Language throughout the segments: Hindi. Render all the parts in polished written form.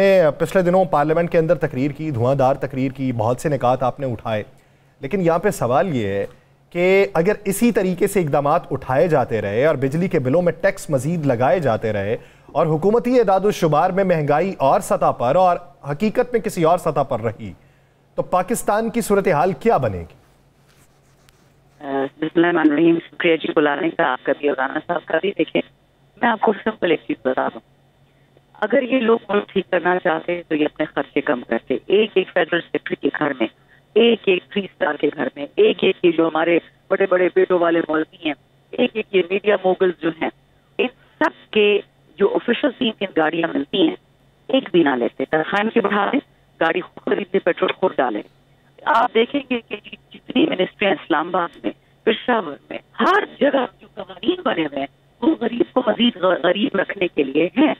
पिछले दिनों पार्लियामेंट के अंदर तकरीर की, धुआंधार तकरीर की, बहुत से निकात आपने उठाए, लेकिन यहाँ पे सवाल ये है कि अगर इसी तरीके से इकदामात उठाए जाते रहे और बिजली के बिलों में टैक्स मजीद लगाए जाते रहे और हुकूमती एदाद-उश-शुमार में महंगाई और सतह पर और हकीकत में किसी और सतह पर रही, तो पाकिस्तान की सूरत हाल क्या बनेगी? बिस्मिल्लाहिर्रहमानिर्रहीम। शुक्रिया जी बुलाने का, आपका भी और राना साहब का भी। देखिए, मैं आपको सिंपल एक चीज बता दूं, अगर ये लोग मुल्क ठीक करना चाहते तो ये अपने खर्चे कम करते। एक एक फेडरल सेक्रेटरी के घर में, एक एक 3 स्टार के घर में, एक एक ये जो हमारे बड़े बड़े बेटों वाले मौलवी हैं, एक एक ये मीडिया मोगल्स जो हैं, इन सब के जो ऑफिशियल 3 गाड़ियां मिलती हैं, एक भी ना लेते। तनख्वाह की बढ़ा दें, गाड़ी खुद खरीदते, पेट्रोल खुद डालें। आप देखेंगे कि जितनी मिनिस्ट्रियां इस्लामाबाद में, पेशावर में, हर जगह जो कवानीन बने हुए हैं वो गरीब को मजीद गरीब रखने के लिए हैं।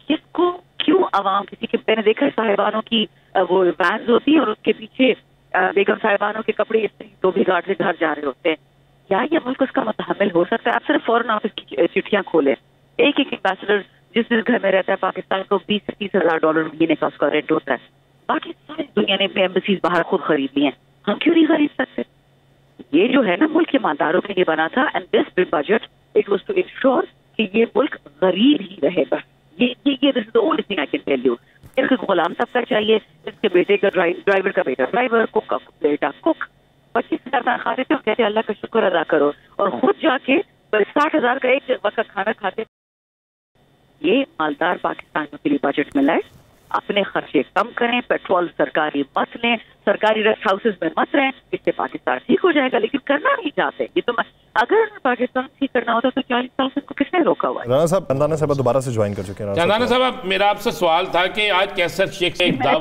इसको क्यों आवाम किसी के, मैंने देखा साहिबानों की वो वैन्स होती है और उसके पीछे बेगम साहिबानों के कपड़े तो भी गार्ड से घर जा रहे होते हैं। क्या ये मुल्क उसका मुतहम्मिल हो सकता है? आप सिर्फ फॉरेन ऑफिस की चिट्ठियां खोले, एक एक एम्बेसडर जिस घर में रहता है पाकिस्तान को 20 से 30 हजार डॉलर महीने का उसका रेंट होता है। बाकी सारी दुनिया ने एम्बेसीज बाहर खुद खरीद ली हैं, हम क्यों नहीं खरीद सकते? ये जो है ना मुल्क के मालदारों के लिए बना था, and this budget it was to ensure कि ये मुल्क गरीब ही रहेगा। ये this is the only thing I can tell you. इसको गुलाम तबका चाहिए, इसके बेटे का ड्राइवर का बेटा ड्राइवर, कुक का बेटा कुक। 25,000 तनख्वाह देते हो, कहते अल्लाह का शुक्र अदा करो, और खुद जाके 60,000 का एक वक्त का खाना खाते। ये मालदार पाकिस्तानियों के लिए बजट मिला है। अपने खर्चे कम करें, पेट्रोल सरकारी मत लें, सरकारी रेस्ट हाउसेज में मत रहें, इससे पाकिस्तान ठीक हो जाएगा। लेकिन करना नहीं चाहते। ये तो अगर पाकिस्तान ठीक करना होता तो 40 साल से किसने रोका हुआ है? राना साहब, चंदाना साहब दोबारा से ज्वाइन कर चुके हैं। चंदाना साहब, मेरा आपसे सवाल था कि आज कैसर शेख से मैंने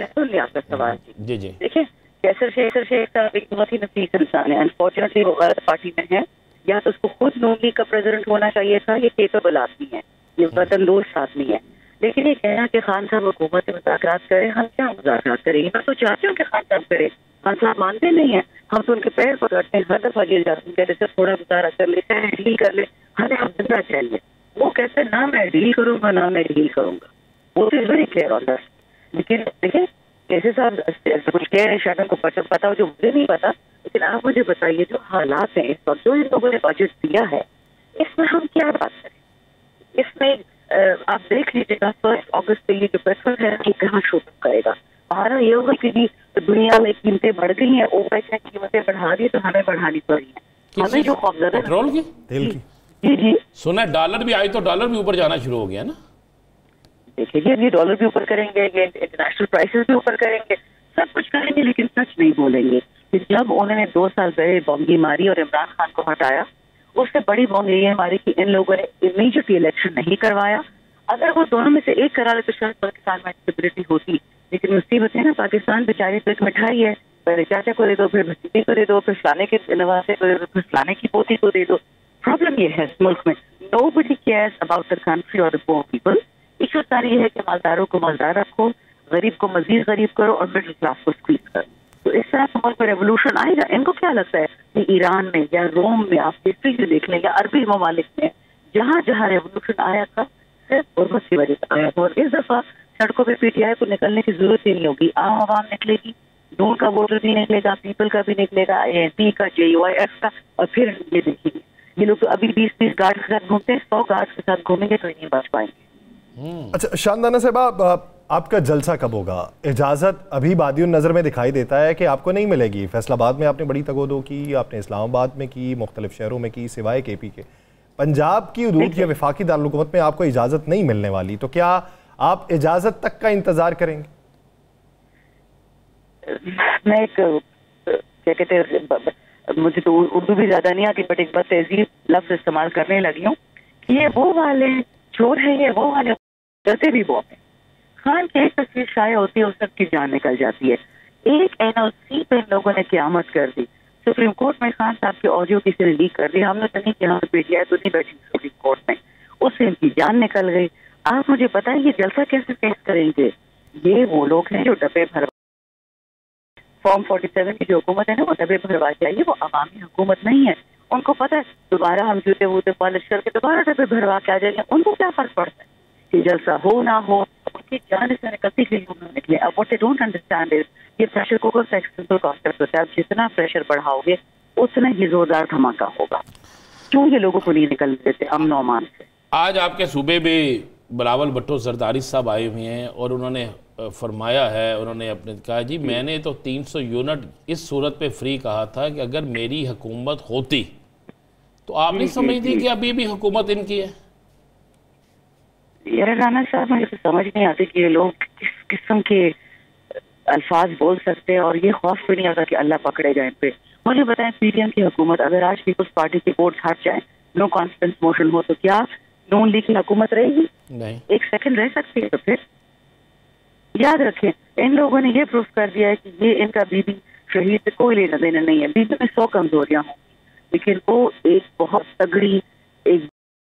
सुन लिया आपका सवाल। जी जी, देखिए, कैसर शेख साहब एक बहुत ही नफीस इंसान है। अनफॉर्चुनेटली वो गलत पार्टी में है। या तो उसको खुद नोमी का प्रेसिडेंट होना चाहिए था। ये केपेबल आदमी है, ये वतन दोस्त आदमी है। लेकिन ये कहना कि खान साहब हुकूमत से मुज़ाकरात करें, हम क्या मुज़ाकरात करेंगे? मैं तो चाहती हूँ कि खान साहब करें। खान साहब मानते नहीं है, हम तो उनके पैर पकड़ते हैं, हर दफा जेल जाते हैं, कहते सर थोड़ा गुजारा कर लेते हैं, डील कर ले, हमें अब जिंदा चाहिए। वो कहते हैं ना मैं डील करूंगा, ना मैं डील करूंगा। वो तो वेरी क्लियर ऑन दैट। लेकिन देखिए, कैसे साहब कुछ कह रहे हैं, शायद उनको पता हो जो मुझे नहीं पता। लेकिन आप मुझे बताइए, जो हालात हैं इस वक्त, जो इन लोगों ने बजट दिया है, इसमें हम क्या बात करें? इसमें आप देख लीजिएगा 1 अगस्त से ये जो पेट्रोल है कि कहाँ शो करेगा। हमारा ये होगा कि जी दुनिया में कीमतें बढ़ गई हैं, ओपेक ने कीमतें बढ़ा दी तो हमें बढ़ानी पड़ी है। हमें जो खौफजदा पेट्रोल की, तेल की, जी जी सुना डॉलर भी आई तो डॉलर भी ऊपर जाना शुरू हो गया ना। देखिए, ये डॉलर भी ऊपर करेंगे, ये इंटरनेशनल प्राइसेस भी ऊपर करेंगे, सब कुछ करेंगे, लेकिन सच नहीं बोलेंगे। जब उन्होंने 2 साल पहले बोंगी मारी और इमरान खान को हटाया, उससे बड़ी बोंगी ये मारी कि इन लोगों ने इमीडिएटली इलेक्शन नहीं करवाया। अगर वो दोनों में से एक करा ले तो शायद पाकिस्तान में स्टेबिलिटी होती। लेकिन मुसीबत है ना, पाकिस्तान बेचारी तो एक मिठाई है, पहले चाचा को दे दो, फिर भतीजे को दे दो, फिर फलाने के नवासे को दे दो, फिर फलाने की पोती को दे दो। प्रॉब्लम ये है इस मुल्क में, nobody cares about the country और द पुअर पीपल। इशू सारी है कि मालदारों को मालदार रखो, गरीब को मजीद गरीब करो और मिडिल क्लास को स्क्वीज करो। तो इस तरह मुल्क में रेवोल्यूशन आएगा। इनको क्या लगता है कि ईरान में या रोम में, आप हिस्ट्री से देख लें, या अरबी ममालिक में जहाँ जहाँ रेवोल्यूशन आया था गुरबत की वजह से आया था। और इस दफा सड़कों पे पीटीआई को निकलने की जरूरत ही नहीं होगी, आम आवाम निकलेगी, नून का वोटर भी निकलेगा, पीपल का भी निकलेगा, एएनपी का, जेयूआईएफ का, और फिर ये देखिए ये लोग तो अभी 20-30 गार्ड के साथ घूमते हैं, 100 गार्ड के साथ घूमेंगे तो नहीं बच पाएंगे। अच्छा शानदाना साहब, आपका जलसा कब होगा? इजाज़त अभी बादियुन नज़र में दिखाई देता है कि आपको नहीं मिलेगी। फैसलाबाद में आपने बड़ी तगोदो की, आपने इस्लामाबाद में की, मुख्तलिफ शहरों में की, सिवाय केपी के। पंजाब की हुदूद या वफाकी दारुल-हुकूमत में आपको इजाज़त नहीं मिलने वाली, तो क्या आप इजाज़त तक का इंतज़ार करेंगे? मैं एक क्या कहते हैं, मुझे तो उर्दू भी ज़्यादा नहीं आती, बट एक बार तहजीब लफ्ज़ इस्तेमाल करने लगी हूँ। ये वो वाले चोर है, ये वो वाले डरते भी वो हैं। खान की एक तस्वीर शाया होती है, उस सबकी जान निकल जाती है। एक एनओसी पे इन लोगों ने क़यामत कर दी। सुप्रीम कोर्ट में खान साहब के ऑडियो किसी ने लीक कर दी, हमने तो नहीं किया, भेजा तो नहीं बैठी सुप्रीम कोर्ट में, उससे इनकी जान निकल गई। आप मुझे बताइए ये जलसा कैसे फेस करेंगे? ये वो लोग हैं जो डब्बे भरवा, फॉर्म 47 की जो हुकूमत है ना, वो डब्बे भरवा के आई है, वो अवामी हुकूमत नहीं है। उनको पता है दोबारा हम जूते वूते पॉलिश करके दोबारा डब्बे भरवा के आ जाएंगे, उनको क्या फर्क पड़ता है कि जलसा हो ना हो। उनकी जान इसमें निकलती के लिए उन्होंने निकले। अब what they don't understand is ये प्रेशर कुकर का एक सिंपल कॉन्सेप्ट होता है, आप जितना प्रेशर बढ़ाओगे उतना ही जोरदार धमाका होगा। क्यों ये लोगों को नहीं निकलने देते अमन और अमान से? आज आपके सूबे में बिलावल भुट्टो जरदारी साहब आए हुए हैं और उन्होंने फरमाया है, उन्होंने अपने कहा जी मैंने तो 300 यूनिट इस सूरत पे फ्री कहा था कि अगर मेरी हुकूमत होती तो आप नहीं समझती कि अभी भी हुकूमत इनकी है? यार राना साहब, मुझे तो समझ नहीं आती कि ये लोग किस किस्म के अल्फाज बोल सकते हैं और ये खौफ भी नहीं आता कि अल्लाह पकड़ेगा इन पे। मुझे बताएं, पीडीएम की हुकूमत अगर आज पीपल्स पार्टी के वोट हट जाए, नो कॉन्फिडेंस मोशन हो, तो क्या नून लीग की हुकूमत रहेगी? नहीं, एक सेकंड रह सकती है? तो फिर याद रखें, इन लोगों ने ये प्रूफ कर दिया है कि ये इनका बीबी शहीद से कोई लेना देना नहीं है। बीबी में 100 कमजोरियां होंगी, लेकिन वो एक बहुत तगड़ी एक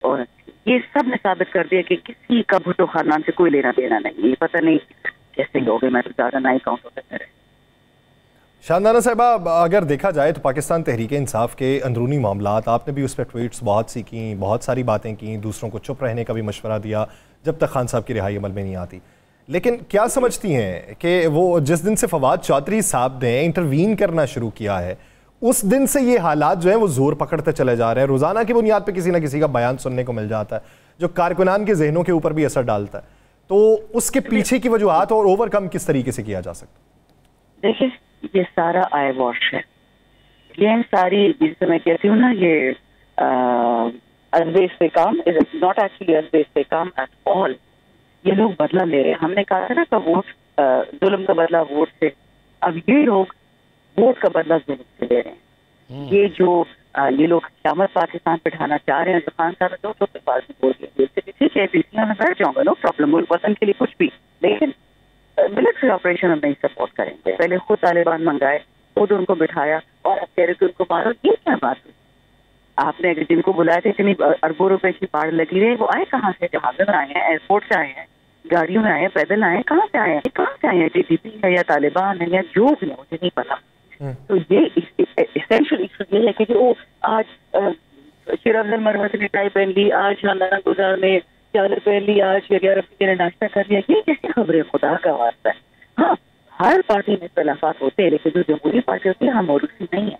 औरत थी। ये सब ने साबित कर दिया कि किसी का भुट्टो खानदान से कोई लेना देना नहीं। ये पता नहीं कैसे लोग हैं, मैं तो ज्यादा ना ही काउंट होते मेरे। शानदाना साहिबा, अगर देखा जाए तो पाकिस्तान तहरीक इंसाफ के अंदरूनी मामलात, आपने भी उस पर ट्वीट्स बहुत सी की, बहुत सारी बातें की, दूसरों को चुप रहने का भी मशवरा दिया जब तक खान साहब की रिहाई अमल में नहीं आती। लेकिन क्या समझती हैं कि वो जिस दिन से फवाद चौधरी साहब ने इंटरवीन करना शुरू किया है, उस दिन से ये हालात जो हैं वो जोर पकड़ते चले जा रहे हैं? रोजाना की बुनियाद पर किसी ना किसी का बयान सुनने को मिल जाता है जो कारकुनान के जहनों के ऊपर भी असर डालता है। तो उसके पीछे की वजूहात और ओवरकम किस तरीके से किया जा सकता? देखिए, ये सारा आई वॉश है। ये सारी, जिससे मैं कहती हूँ ना, ये अजबेस पे काम, इज नॉट एक्चुअली अजबेस पे काम एट ऑल। ये लोग बदला ले रहे हैं। हमने कहा था ना का वोट, जुल्म का बदला वोट से, अब ये लोग वोट का बदला जुल्म से ले रहे हैं। ये जो ये लोग क़यामत पाकिस्तान पे ढाना चाह रहे हैं, तो खान साहब ने 2 बार बोल दिया, ठीक है पीसीआर में बैठ जाऊंगा, नो प्रॉब्लम, मुल्क वतन के लिए कुछ भी, लेकिन मिलिट्री ऑपरेशन हम नहीं सपोर्ट करेंगे। पहले खुद तालिबान मंगाए, खुद उनको बिठाया और अब कह रहे थे उनको मारो। ये क्या बात है? आपने जिनको बुलाए थे इतनी अरबों रुपए की बाढ़ लगी है, वो आए कहाँ से? जहाज में आए हैं, एयरपोर्ट से आए हैं, गाड़ियों में आए हैं, पैदल आए हैं, कहाँ से आए हैं? कहाँ से आए हैं? टीटीपी है या तालिबान है या जो भी है, मुझे नहीं पता। तो ये एसेंशियल इशू ये है कि वो आज शेर अफजल मरवत ने टाई पहन ली, आज शानदाना गुजार ने चादर पहन ली, आज रफी ने नाश्ता कर लिया। ये कैसी खबरें? खुदा का वास्ता है। हाँ, हर पार्टी में इख्तिलाफात होते हैं, लेकिन जो जमहूरी पार्टी होती है, हम मौरूसी नहीं है।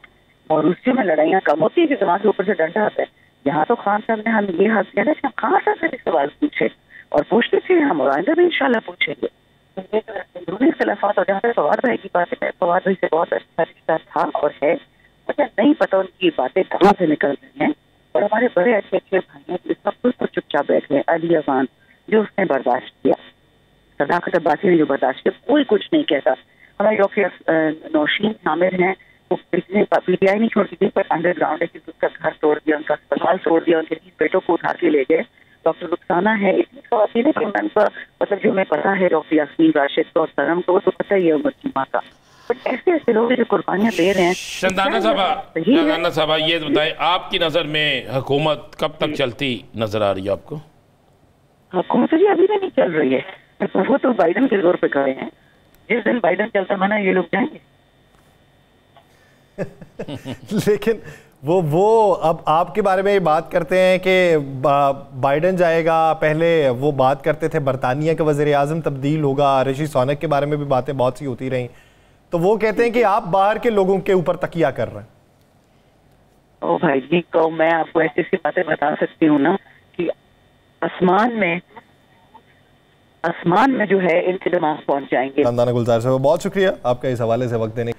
मौरूसी में लड़ाइयाँ कम होती है कि जमात के ऊपर से डंडा आता है। यहाँ तो खान साहब ने हम ये हाथ किया था कि हम खान साहब से भी सवाल पूछे और पूछते थे, हम आइंदा भी इंशाल्लाह पूछेंगे। इख्तिलाफात और जहाँ पे फवाद भाई की बात है, फवाद भाई से बहुत अच्छा रिश्ता था और है। मुझे नहीं पता उनकी बातें कहाँ से निकल रही हैं, और हमारे बड़े अच्छे अच्छे भाई हैं इस वक्त बिल्कुल चुपचाप बैठे हैं। अली अफान जो उसने बर्दाश्त किया, सदाकत अब्बासी ने जो बर्दाश्त किया, कोई कुछ नहीं कहता। हमारे डॉक्टर नौशीन आमिर हैं, वो पीटीआई नहीं छोड़ दी पर अंडरग्राउंड है कि उसका घर तोड़ दिया, उनका अस्पताल तोड़ दिया, उनके 3 बेटों को उठा के ले गए। डॉक्टर रुखसाना है, इतनी खवातीन है कि उनका मतलब जो हमें पता है, डॉक्टर यास्मीन राशिद को और सनम को तो पता ही है उमर की माँ का। बट ऐसे ऐसे लोग जो कुर्बानियाँ दे रहे हैं। शानदाना साहबा, ये बताएं, आपकी नज़र में हुकूमत कब तक चलती नजर आ रही है आपको? हुकूमत जी अभी भी नहीं चल रही है, वो तो बाइडन के जोर पे खड़े हैं। जिस दिन बाइडन चलता माना ये लोग जाएंगे। लेकिन वो अब आपके बारे में बात करते हैं कि बाइडन जाएगा, पहले वो बात करते थे बरतानिया का वज़ीर आज़म तब्दील होगा, ऋषि सुनक के बारे में भी बातें बहुत सी होती रहीं, तो वो कहते हैं कि आप बाहर के लोगों के ऊपर तकिया कर रहे हैं। ओ भाई जी, तो मैं आपको ऐसी सी बातें बता सकती हूँ ना कि आसमान में जो है इनके दिमाग पहुंच जाएंगे। शानदाना गुलजार साहब, बहुत शुक्रिया आपका इस हवाले से वक्त देने।